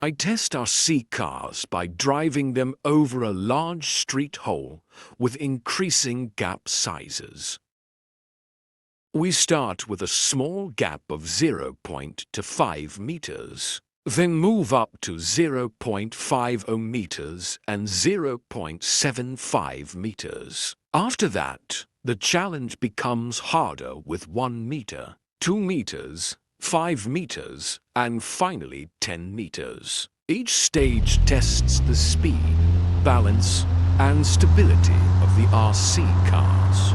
I test our C cars by driving them over a large street hole with increasing gap sizes. We start with a small gap of 0.5 meters, then move up to 0.50 meters and 0.75 meters. After that, the challenge becomes harder with 1 meter, 2 meters, 5 meters, and finally 10 meters. Each stage tests the speed, balance, and stability of the RC cars.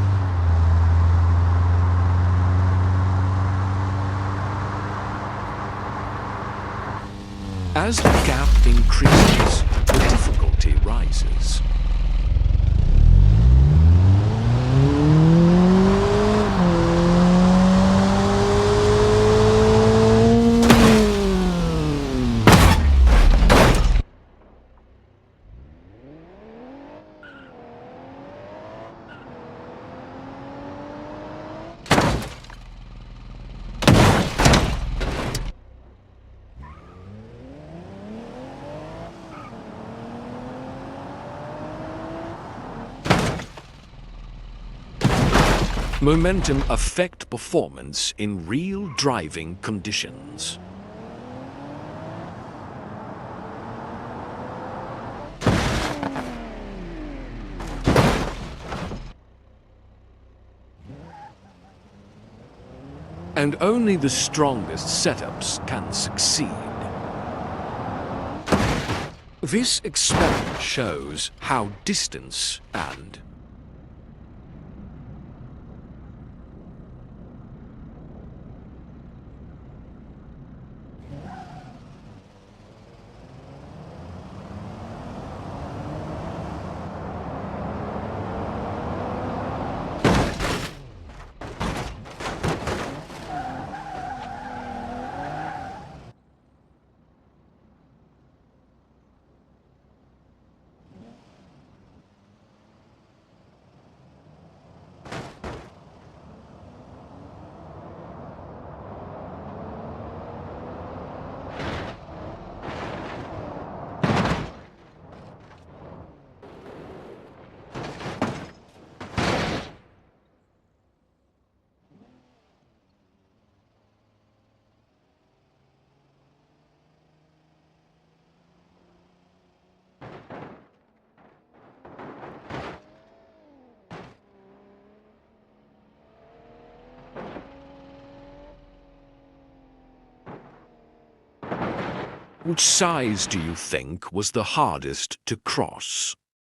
As the gap increases, the difficulty rises. Momentum affects performance in real driving conditions. And only the strongest setups can succeed. This experiment shows how distance and which size do you think was the hardest to cross?